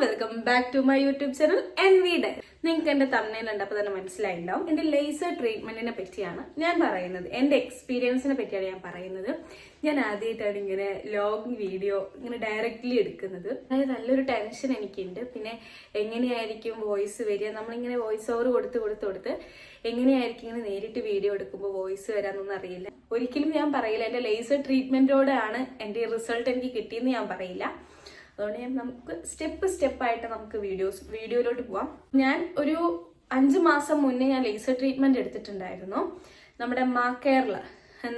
Welcome back to my YouTube channel NV. നിങ്ങൾക്ക് എന്റെ തമ്മിൽ കണ്ടപ്പോൾ തന്നെ മനസ്സിലായിട്ടുണ്ടാവും. എന്റെ ലേസർ ട്രീറ്റ്മെന്റിനെ പറ്റിയാണ് ഞാൻ പറയുന്നത്. എന്റെ എക്സ്പീരിയൻസിനെ പറ്റിയാണ് ഞാൻ പറയുന്നത്. ഞാൻ ആദ്യമായിട്ടാണ് ഇങ്ങനെ ലോങ് വീഡിയോ ഇങ്ങനെ ഡയറക്റ്റ്ലി എടുക്കുന്നത്. അതായത് നല്ലൊരു ടെൻഷൻ എനിക്കുണ്ട്. പിന്നെ എങ്ങനെയായിരിക്കും വോയിസ് വരിക, നമ്മളിങ്ങനെ വോയിസ് ഓവർ കൊടുത്ത് എങ്ങനെയായിരിക്കും ഇങ്ങനെ നേരിട്ട് വീഡിയോ എടുക്കുമ്പോൾ വോയിസ് വരാമെന്നൊന്നും അറിയില്ല. ഒരിക്കലും ഞാൻ പറയില്ല എന്റെ ലേസർ ട്രീറ്റ്മെന്റോടെയാണ് എന്റെ റിസൾട്ട് എനിക്ക് കിട്ടിയെന്ന് ഞാൻ പറയില്ല. അതുകൊണ്ട് നമുക്ക് സ്റ്റെപ്പായിട്ട് നമുക്ക് വീഡിയോയിലോട്ട് പോവാം. ഞാൻ ഒരു 5 മാസം മുന്നേ ഞാൻ ലേസർ ട്രീറ്റ്മെന്റ് എടുത്തിട്ടുണ്ടായിരുന്നു. നമ്മുടെ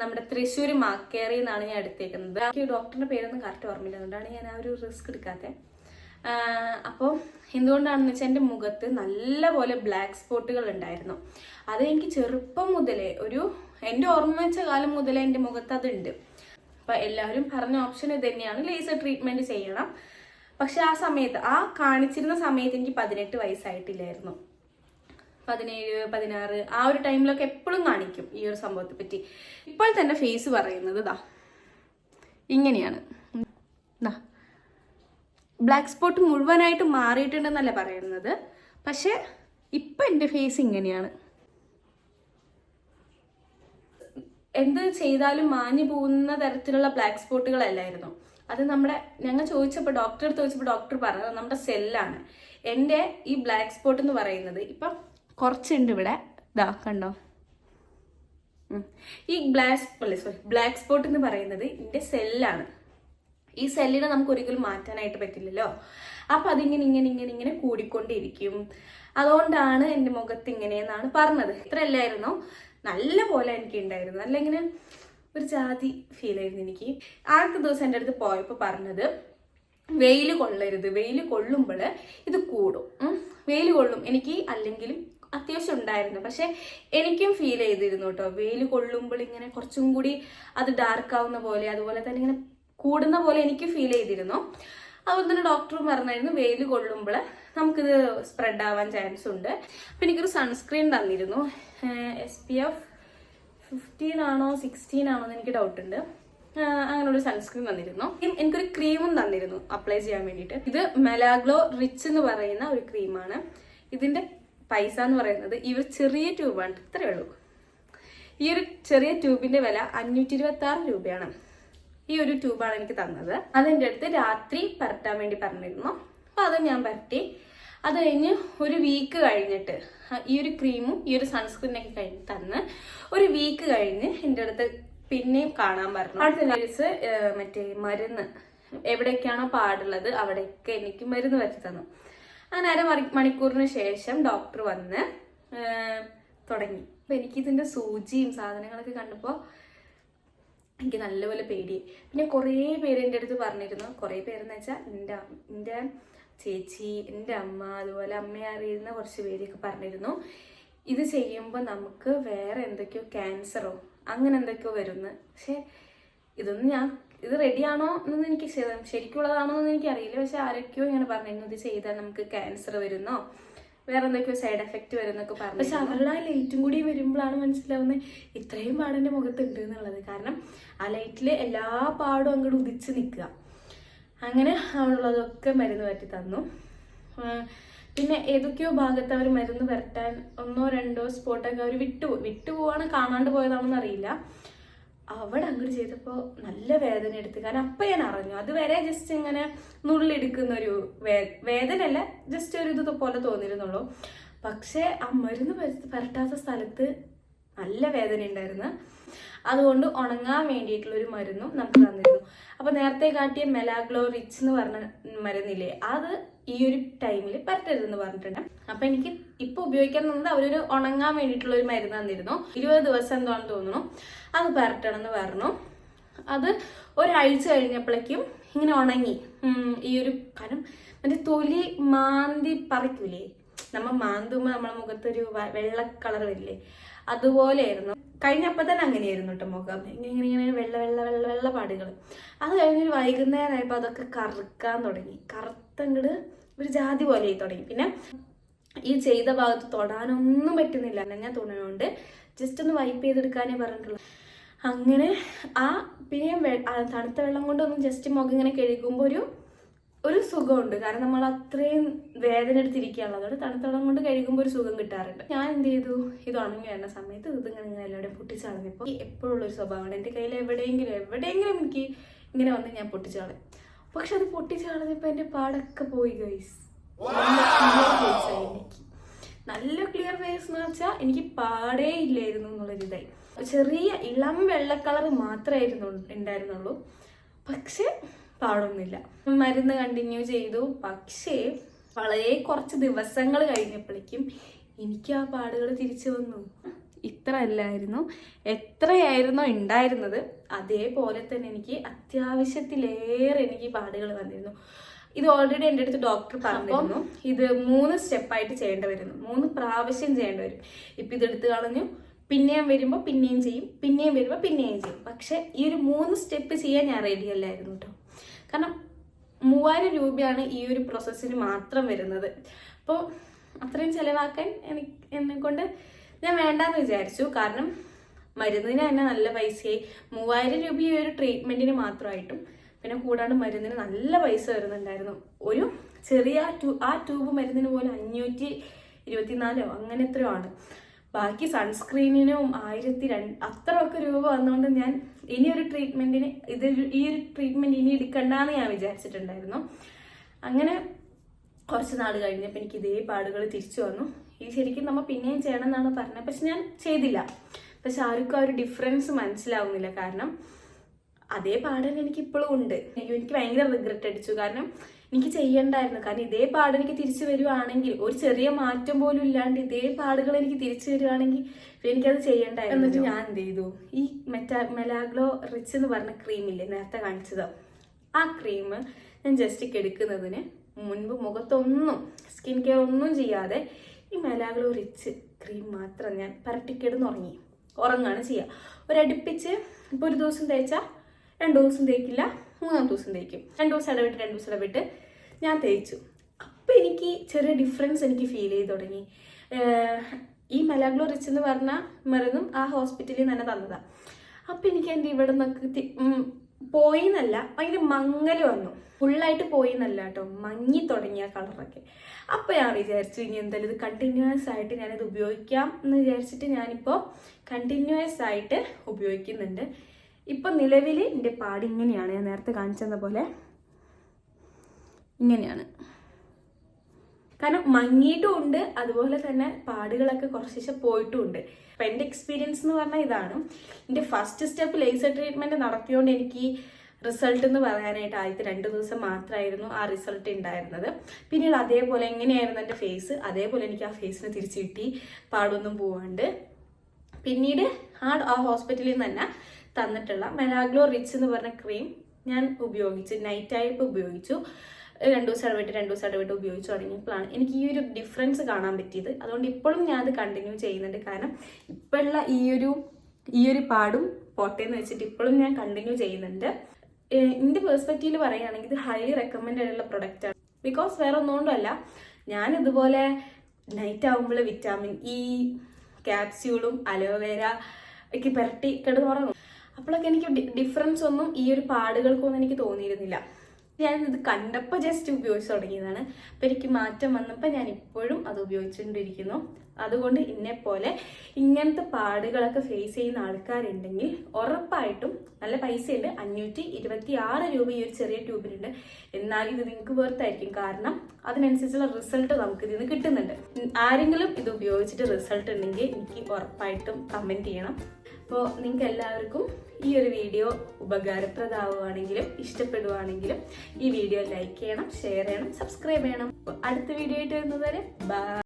നമ്മുടെ തൃശ്ശൂർ മാക്കേറിൽ നിന്നാണ് ഞാൻ എടുത്തേക്കുന്നത്. എനിക്ക് ഡോക്ടറിന്റെ പേരൊന്നും കറക്റ്റ് ഓർമ്മയില്ല, അതുകൊണ്ടാണ് ഞാൻ ആ ഒരു റിസ്ക് എടുക്കാത്തത്. അപ്പോൾ എന്തുകൊണ്ടാണെന്ന് വെച്ചാൽ എൻ്റെ മുഖത്ത് നല്ലപോലെ ബ്ലാക്ക് സ്പോട്ടുകൾ ഉണ്ടായിരുന്നു. അത് എനിക്ക് ചെറുപ്പം മുതലേ എൻ്റെ ഓർമ്മ വെച്ച കാലം മുതലേ എൻ്റെ മുഖത്ത് അതുണ്ട്. അപ്പൊ എല്ലാവരും പറഞ്ഞ ഓപ്ഷൻ ഇത് തന്നെയാണ്, ലേസർ ട്രീറ്റ്മെന്റ് ചെയ്യണം. പക്ഷെ ആ കാണിച്ചിരുന്ന സമയത്ത് എനിക്ക് 18 വയസ്സായിട്ടില്ലായിരുന്നു. 17, 16 ആ ഒരു ടൈമിലൊക്കെ എപ്പോഴും കാണിക്കും ഈ ഒരു സംഭവത്തെ പറ്റി. ഇപ്പോൾ തന്നെ ഫേസ് പറയുന്നത് ഇങ്ങനെയാണ്. ബ്ലാക്ക് സ്പോട്ട് മുഴുവനായിട്ട് മാറിയിട്ടുണ്ടെന്നല്ല പറയുന്നത്, പക്ഷെ ഇപ്പൊ എൻ്റെ ഫേസ് ഇങ്ങനെയാണ്. എന്ത് ചെയ്താലും മാഞ്ഞു പോകുന്ന തരത്തിലുള്ള ബ്ലാക്ക് സ്പോട്ടുകളല്ലായിരുന്നു. അത് ഞങ്ങൾ ഡോക്ടറെ ചോദിച്ചപ്പോൾ ഡോക്ടർ പറഞ്ഞത് നമ്മുടെ സെല്ലാണ്. എൻ്റെ ഈ ബ്ലാക്ക് സ്പോട്ട് എന്ന് പറയുന്നത് ഇപ്പം കുറച്ചുണ്ട് ഇവിടെ, കണ്ടോ? ഈ ബ്ലാക്ക് സ്പോട്ട് എന്ന് പറയുന്നത് എൻ്റെ സെല്ലാണ്. ഈ സെല്ലിനെ നമുക്ക് ഒരിക്കലും മാറ്റാനായിട്ട് പറ്റില്ലല്ലോ. അപ്പൊ അതിങ്ങനെ കൂടിക്കൊണ്ടിരിക്കും. അതുകൊണ്ടാണ് എൻ്റെ മുഖത്ത് ഇങ്ങനെയെന്നാണ് പറഞ്ഞത്. ഇത്രയല്ലായിരുന്നു, നല്ല പോലെ എനിക്ക് ഉണ്ടായിരുന്നു. നല്ല ഇങ്ങനെ ഒരു ജാതി ഫീൽ ആയിരുന്നു എനിക്ക്. ആദ്യത്തെ ദിവസം എൻ്റെ അടുത്ത് പോയപ്പോൾ പറഞ്ഞത് വെയിൽ കൊള്ളരുത്, വെയിൽ കൊള്ളുമ്പോൾ ഇത് കൂടും. വെയിൽ കൊള്ളും എനിക്ക് അല്ലെങ്കിലും അത്യാവശ്യം ഉണ്ടായിരുന്നു, പക്ഷെ എനിക്കും ഫീൽ ചെയ്തിരുന്നു കേട്ടോ. വെയിൽ കൊള്ളുമ്പോൾ ഇങ്ങനെ കുറച്ചും കൂടി അത് ഡാർക്ക് ആവുന്ന പോലെ, അതുപോലെ തന്നെ ഇങ്ങനെ കൂടുന്ന പോലെ എനിക്ക് ഫീൽ ചെയ്തിരുന്നു. അതുപോലെ തന്നെ ഡോക്ടറും പറഞ്ഞായിരുന്നു വെയിൽ കൊള്ളുമ്പോൾ നമുക്കിത് സ്പ്രെഡ് ആവാൻ ചാൻസ് ഉണ്ട്. അപ്പം എനിക്കൊരു സൺസ്ക്രീൻ തന്നിരുന്നു. SPF 15 ആണോ 16 ആണോ എന്ന് എനിക്ക് ഡൗട്ട് ഉണ്ട്. അങ്ങനെ ഒരു സൺസ്ക്രീൻ തന്നിരുന്നു. എനിക്കൊരു ക്രീമും തന്നിരുന്നു അപ്ലൈ ചെയ്യാൻ വേണ്ടിയിട്ട്. ഇത് മെലാഗ്ലോ റിച്ച് എന്ന് പറയുന്ന ഒരു ക്രീമാണ്. ഇതിന്റെ പൈസ എന്ന് പറയുന്നത് ഈ ഒരു ചെറിയ ട്യൂബാണ്, ഇത്രയേ ഉള്ളൂ. ഈ ഒരു ചെറിയ ട്യൂബിന്റെ വില 526 രൂപയാണ്. ഈ ഒരു ട്യൂബാണ് എനിക്ക് തന്നത്. അതെൻ്റെ അടുത്ത് രാത്രി പരട്ടാൻ വേണ്ടി പറഞ്ഞിരുന്നു. അപ്പൊ അത് ഞാൻ പരട്ടി. അത് കഴിഞ്ഞ് ഒരു വീക്ക് കഴിഞ്ഞിട്ട് ഈ ഒരു ക്രീമും ഈ ഒരു സൺസ്ക്രീനൊക്കെ കഴിഞ്ഞ് തന്ന് ഒരു വീക്ക് കഴിഞ്ഞ് എൻ്റെ അടുത്ത് പിന്നെയും കാണാൻ പറഞ്ഞു. അടുത്ത ദിവസം മറ്റേ മരുന്ന് എവിടേക്കാണോ പാടുള്ളത് അവിടെയൊക്കെ എനിക്ക് മരുന്ന് വെച്ച് തന്നു. അങ്ങനെ മണിക്കൂറിന് ശേഷം ഡോക്ടർ വന്ന് തുടങ്ങി. അപ്പൊ എനിക്കിതിന്റെ സൂചിയും സാധനങ്ങളൊക്കെ കണ്ടപ്പോൾ എനിക്ക് നല്ലപോലെ പേടിയായി. പിന്നെ കുറേ പേര് എൻ്റെ അടുത്ത് പറഞ്ഞിരുന്നു. കുറേ പേരെന്ന് വെച്ചാൽ എൻ്റെ ചേച്ചി, എൻ്റെ അമ്മ, അതുപോലെ അമ്മയെ അറിയുന്ന കുറച്ച് പേരൊക്കെ പറഞ്ഞിരുന്നു ഇത് ചെയ്യുമ്പോൾ നമുക്ക് വേറെ എന്തൊക്കെയോ ക്യാൻസറോ അങ്ങനെ എന്തൊക്കെയോ വരുന്നു. പക്ഷെ ഇത് റെഡിയാണോ എന്നൊന്നും എനിക്ക് ശരിക്കുള്ളതാണോ എന്നൊന്നും എനിക്കറിയില്ല. പക്ഷെ ആരൊക്കെയോ ഇങ്ങനെ പറഞ്ഞിരുന്നു ഇത് ചെയ്താൽ നമുക്ക് ക്യാൻസർ വരുന്നോ വേറെ എന്തൊക്കെയോ സൈഡ് എഫക്റ്റ് വരുന്നൊക്കെ പറഞ്ഞു. പക്ഷെ അവരുടെ ആ ലൈറ്റും കൂടി വരുമ്പോഴാണ് മനസ്സിലാവുന്നത് ഇത്രയും പാടെൻ്റെ മുഖത്തുണ്ട് എന്നുള്ളത്. കാരണം ആ ലൈറ്റിൽ എല്ലാ പാടും അങ്ങോട്ട് ഉദിച്ച് നിൽക്കുക. അങ്ങനെ അവളുള്ളതൊക്കെ മരുന്ന് പറ്റി തന്നു. പിന്നെ ഏതൊക്കെയോ ഭാഗത്ത് അവർ മരുന്ന് പരട്ടാൻ 1, 2 സ്പോട്ടൊക്കെ അവർ വിട്ടുപോവാണ്, കാണാണ്ട് പോയതാണെന്ന് അറിയില്ല. അവിടെ അങ്ങോട്ട് ചെയ്തപ്പോൾ നല്ല വേദന എടുത്ത്. കാരണം അപ്പം ഞാൻ അറിഞ്ഞു അതുവരെ ജസ്റ്റ് ഇങ്ങനെ നുള്ളിയെടുക്കുന്ന ഒരു വേദനയല്ല, ജസ്റ്റ് ഒരു ഇത് പോലെ തോന്നിയിരുന്നുള്ളൂ. പക്ഷെ ആ മരുന്ന് പരട്ടാത്ത സ്ഥലത്ത് നല്ല വേദന ഉണ്ടായിരുന്നു. അതുകൊണ്ട് ഉണങ്ങാൻ വേണ്ടിയിട്ടുള്ള ഒരു മരുന്നും നമുക്ക് തന്നിരുന്നു. അപ്പൊ നേരത്തെ കാട്ടിയ മെലാഗ്ലോ റിച്ച് എന്ന് പറഞ്ഞ മരുന്നില്ലേ, അത് ഈ ഒരു ടൈമിൽ പരട്ടരുതെന്ന് പറഞ്ഞിട്ടുണ്ട്. അപ്പൊ എനിക്ക് ഇപ്പൊ ഉപയോഗിക്കാൻ തന്നത് അവരൊരു ഉണങ്ങാൻ വേണ്ടിയിട്ടുള്ള ഒരു മരുന്ന് തന്നിരുന്നു. 20 ദിവസം എന്താണെന്ന് തോന്നുന്നു അത് പരട്ടണം എന്ന് പറഞ്ഞു. അത് ഒരാഴ്ച കഴിഞ്ഞപ്പോഴേക്കും ഇങ്ങനെ ഉണങ്ങി. ഈ ഒരു കാരണം മറ്റേ തൊലി മാന്തി പറിക്കൂലേ, മാന്തുമ്പോൾ നമ്മളെ മുഖത്തൊരു വെള്ള കളർ വരില്ലേ, അതുപോലെയായിരുന്നു. കഴിഞ്ഞപ്പോൾ തന്നെ അങ്ങനെയായിരുന്നു കേട്ടോ മുഖം. ഇങ്ങനെ വെള്ള പാടുകൾ. അത് കഴിഞ്ഞൊരു വൈകുന്നേരമായപ്പോൾ അതൊക്കെ കറുക്കാൻ തുടങ്ങി. കറുത്തങ്ങട് ഒരു ജാതി പോലെ തുടങ്ങി. പിന്നെ ഈ ചെയ്ത ഭാഗത്ത് തൊടാനൊന്നും പറ്റുന്നില്ല. ഞാൻ തുണയുകൊണ്ട് ജസ്റ്റ് ഒന്ന് വൈപ്പ് ചെയ്തെടുക്കാനേ പറഞ്ഞിട്ടുള്ളൂ. അങ്ങനെ പിന്നെ തണുത്ത വെള്ളം കൊണ്ടൊന്നും ജസ്റ്റ് മുഖം ഇങ്ങനെ കഴുകുമ്പോൾ ഒരു ഒരു സുഖമുണ്ട്. കാരണം നമ്മൾ അത്രയും വേദന എടുത്തിരിക്കുകയാണല്ലോ, അതോടെ തണുത്തളം കൊണ്ട് കഴുകുമ്പോൾ ഒരു സുഖം കിട്ടാറുണ്ട്. ഞാൻ എന്ത് ചെയ്തു, ഇത് ഉണങ്ങി വരുന്ന സമയത്ത് ഇതിങ്ങനെ എല്ലാവരും പൊട്ടിച്ചളഞ്ഞപ്പോൾ എപ്പോഴുള്ളൊരു സ്വഭാവമാണ്. എൻ്റെ കയ്യിൽ എവിടെയെങ്കിലും എനിക്ക് ഇങ്ങനെ വന്ന് ഞാൻ പൊട്ടിച്ചളയും. പക്ഷെ അത് പൊട്ടിച്ചളഞ്ഞപ്പോൾ എൻ്റെ പാടൊക്കെ പോയി ഗൈസ്. എനിക്ക് നല്ല ക്ലിയർ ഫേസ് എന്ന് വെച്ചാൽ എനിക്ക് പാടേ ഇല്ലായിരുന്നു എന്നുള്ളൊരിതായി. ചെറിയ ഇളം വെള്ള കളർ മാത്രമായിരുന്നു ഉണ്ടായിരുന്നുള്ളൂ, പക്ഷെ പാടൊന്നുമില്ല. മരുന്ന് കണ്ടിന്യൂ ചെയ്തു. പക്ഷേ വളരെ കുറച്ച് ദിവസങ്ങൾ കഴിഞ്ഞപ്പോഴേക്കും എനിക്ക് ആ പാടുകൾ തിരിച്ചു വന്നു. ഇത്ര അല്ലായിരുന്നു, എത്രയായിരുന്നോ ഉണ്ടായിരുന്നത് അതേപോലെ തന്നെ എനിക്ക് അത്യാവശ്യത്തിലേറെ എനിക്ക് പാടുകൾ വന്നിരുന്നു. ഇത് ഓൾറെഡി എൻ്റെ അടുത്ത് ഡോക്ടർ പറഞ്ഞിരുന്നു, ഇത് 3 സ്റ്റെപ്പായിട്ട് ചെയ്യേണ്ടി വരുന്നു, 3 പ്രാവശ്യം ചെയ്യേണ്ടി വരും. ഇപ്പം ഇതെടുത്ത് കളഞ്ഞു, പിന്നെയും വരുമ്പോൾ പിന്നെയും ചെയ്യും, പിന്നെയും വരുമ്പോൾ പിന്നെയും ചെയ്യും. പക്ഷെ ഈ ഒരു 3 സ്റ്റെപ്പ് ചെയ്യാൻ ഞാൻ റെഡി അല്ലായിരുന്നു കേട്ടോ. കാരണം 3000 രൂപയാണ് ഈ ഒരു പ്രോസസ്സിന് മാത്രം വരുന്നത്. അപ്പോൾ അത്രയും ചിലവാക്കാൻ എന്നെ കൊണ്ട് ഞാൻ വേണ്ടാന്ന് വിചാരിച്ചു. കാരണം മരുന്നിന് തന്നെ നല്ല പൈസയായി. 3000 രൂപ ഈ ഒരു ട്രീറ്റ്മെൻറ്റിന് മാത്രമായിട്ടും, പിന്നെ കൂടാണ്ട് മരുന്നിന് നല്ല പൈസ വരുന്നുണ്ടായിരുന്നു. ഒരു ചെറിയ ആ ട്യൂബ് മരുന്നിന് പോലും 524 അങ്ങനെ എത്രയോ ആണ്. ബാക്കി സൺസ്ക്രീനിനും 1002 അത്രയൊക്കെ രൂപ വന്നുകൊണ്ട് ഞാൻ ഇനിയൊരു ട്രീറ്റ്മെൻറ്റിന് ഈ ഒരു ട്രീറ്റ്മെൻറ്റ് ഇനി എടുക്കണ്ടെന്ന് ഞാൻ വിചാരിച്ചിട്ടുണ്ടായിരുന്നു. അങ്ങനെ കുറച്ച് നാൾ കഴിഞ്ഞപ്പോൾ എനിക്ക് ഇതേ പാടുകൾ തിരിച്ചു വന്നു. ഈ ശരിക്കും നമ്മൾ പിന്നെയും ചെയ്യണം എന്നാണ് പറഞ്ഞത്, പക്ഷെ ഞാൻ ചെയ്തില്ല. പക്ഷെ ആർക്കും ആ ഒരു ഡിഫറൻസ് മനസ്സിലാവുന്നില്ല. കാരണം അതേ പാടൻ എനിക്ക് ഇപ്പോഴും ഉണ്ട്. എനിക്ക് ഭയങ്കര റിഗ്രറ്റ് അടിച്ചു. കാരണം എനിക്ക് ചെയ്യണ്ടായിരുന്നു. കാരണം ഇതേ പാട് എനിക്ക് തിരിച്ചു വരുവാണെങ്കിൽ, ഒരു ചെറിയ മാറ്റം പോലും ഇല്ലാണ്ട് ഇതേ പാടുകൾ എനിക്ക് തിരിച്ചു വരുവാണെങ്കിൽ എനിക്കത് ചെയ്യണ്ടായിരുന്നു. എന്നിട്ട് ഞാൻ എന്ത് ചെയ്തു, ഈ മെലാഗ്ലോ റിച്ച് എന്ന് പറഞ്ഞ ക്രീമില്ലേ നേരത്തെ കാണിച്ചത്, ആ ക്രീം ഞാൻ ജസ്റ്റ് എടുക്കുന്നതിന് മുൻപ് മുഖത്തൊന്നും സ്കിൻ കെയർ ഒന്നും ചെയ്യാതെ ഈ മെലാഗ്ലോ റിച്ച് ക്രീം മാത്രം ഞാൻ പരട്ടിക്കിടന്ന് ഉറങ്ങുകയാണ് ചെയ്യുക. ഒരടുപ്പിച്ച് ഇപ്പോൾ ഒരു ദിവസം തേച്ചാൽ 2 ദിവസം തേക്കില്ല, 3-ാം ദിവസം തേക്കും. 2 ദിവസം ഇടവിട്ട് ഞാൻ തേച്ചു. അപ്പം എനിക്ക് ചെറിയ ഡിഫറൻസ് എനിക്ക് ഫീൽ ചെയ്ത് തുടങ്ങി. ഈ മെലാഗ്ലോ റിച്ച് എന്ന് പറഞ്ഞ മരുന്നും ആ ഹോസ്പിറ്റലിൽ തന്നെ തന്നതാണ്. അപ്പം എനിക്ക് എൻ്റെ ഇവിടെ നിന്നൊക്കെ പോയി എന്നല്ല, ഭയങ്കര മങ്ങൽ വന്നു. ഫുള്ളായിട്ട് പോയി എന്നല്ല കേട്ടോ, മങ്ങി തുടങ്ങിയ കളറൊക്കെ. അപ്പം ഞാൻ വിചാരിച്ചു ഇനി എന്തായാലും ഇത് കണ്ടിന്യൂസ് ആയിട്ട് ഞാനിത് ഉപയോഗിക്കാം എന്ന് വിചാരിച്ചിട്ട് ഞാനിപ്പോൾ കണ്ടിന്യൂസ് ആയിട്ട് ഉപയോഗിക്കുന്നുണ്ട്. ഇപ്പം നിലവിൽ എൻ്റെ പാട് ഇങ്ങനെയാണ്. ഞാൻ നേരത്തെ കാണിച്ചെന്ന പോലെ ഇങ്ങനെയാണ്. കാരണം മങ്ങിയിട്ടും ഉണ്ട്, അതുപോലെ തന്നെ പാടുകളൊക്കെ കുറച്ച് പോയിട്ടുമുണ്ട്. അപ്പം എൻ്റെ എക്സ്പീരിയൻസ് എന്ന് പറഞ്ഞാൽ ഇതാണ്. എൻ്റെ ഫസ്റ്റ് സ്റ്റെപ്പ് ലേസർ ട്രീറ്റ്മെൻറ്റ് നടത്തിയോണ്ട് എനിക്ക് റിസൾട്ട് എന്ന് പറയാനായിട്ട് ആദ്യത്തെ 2 ദിവസം മാത്രമായിരുന്നു ആ റിസൾട്ട് ഉണ്ടായിരുന്നത്. പിന്നീട് അതേപോലെ എങ്ങനെയായിരുന്നു എൻ്റെ ഫേസ്, അതേപോലെ എനിക്ക് ആ ഫേസിന് തിരിച്ചു കിട്ടി, പാടൊന്നും പോവാണ്ട്. പിന്നീട് ആ ഹോസ്പിറ്റലിൽ നിന്ന് തന്നെ തന്നിട്ടുള്ള മെലാഗ്ലോ റിച്ച് എന്ന് പറഞ്ഞ ക്രീം ഞാൻ ഉപയോഗിച്ചു. നൈറ്റ് ആയപ്പോൾ ഉപയോഗിച്ചു. 2 ദിവസം ഇടവിട്ട് ഉപയോഗിച്ചു തുടങ്ങിയപ്പോഴാണ് എനിക്ക് ഈ ഒരു ഡിഫറൻസ് കാണാൻ പറ്റിയത്. അതുകൊണ്ട് ഇപ്പോഴും ഞാൻ അത് കണ്ടിന്യൂ ചെയ്യുന്നുണ്ട്. കാരണം ഇപ്പോഴുള്ള ഈ ഒരു പാടും പോട്ടേന്ന് വെച്ചിട്ട് ഇപ്പോഴും ഞാൻ കണ്ടിന്യൂ ചെയ്യുന്നുണ്ട്. എൻ്റെ പെർസ്പെക്റ്റീവിൽ പറയുകയാണെങ്കിൽ ഇത് ഹൈലി റെക്കമെൻഡ് ആയിട്ടുള്ള പ്രൊഡക്റ്റാണ്. ബിക്കോസ് വേറെ ഒന്നുകൊണ്ടല്ല, ഞാൻ ഇതുപോലെ നൈറ്റ് ആകുമ്പോൾ വിറ്റാമിൻ ഇ ക്യാപ്സ്യൂളും അലോവേര ഒക്കെ പുരട്ടി കിടന്നുറങ്ങും. അപ്പോഴൊക്കെ എനിക്ക് ഡിഫറൻസ് ഒന്നും ഈ ഒരു പാടുകൾക്കൊന്നും എനിക്ക് തോന്നിയിരുന്നില്ല. ഞാനിത് കണ്ടപ്പോൾ ജസ്റ്റ് ഉപയോഗിച്ച് തുടങ്ങിയതാണ്. അപ്പം എനിക്ക് മാറ്റം വന്നപ്പോൾ ഞാൻ ഇപ്പോഴും അത് ഉപയോഗിച്ചുകൊണ്ടിരിക്കുന്നു. അതുകൊണ്ട് എന്നെപ്പോലെ ഇങ്ങനത്തെ പാടുകളൊക്കെ ഫേസ് ചെയ്യുന്ന ആൾക്കാരുണ്ടെങ്കിൽ ഉറപ്പായിട്ടും നല്ല പൈസയുണ്ട്. 526 രൂപ ഈ ഒരു ചെറിയ ട്യൂബിനുണ്ട്. എന്നാലും ഇത് നിങ്ങൾക്ക് വെർത്തായിരിക്കും. കാരണം അതിനനുസരിച്ചുള്ള റിസൾട്ട് നമുക്ക് ഇതിൽ നിന്ന് കിട്ടുന്നുണ്ട്. ആരെങ്കിലും ഇത് ഉപയോഗിച്ചിട്ട് റിസൾട്ട് ഉണ്ടെങ്കിൽ എനിക്ക് ഉറപ്പായിട്ടും കമൻറ്റ് ചെയ്യണം. അപ്പോൾ നിങ്ങൾക്ക് എല്ലാവർക്കും ഈ ഒരു വീഡിയോ ഉപകാരപ്രദമാവുകയാണെങ്കിലും ഇഷ്ടപ്പെടുകയാണെങ്കിലും ഈ വീഡിയോ ലൈക്ക് ചെയ്യണം, ഷെയർ ചെയ്യണം, സബ്സ്ക്രൈബ് ചെയ്യണം. അടുത്ത വീഡിയോ ആയിട്ട് വരുന്നത് വരെ ബൈ.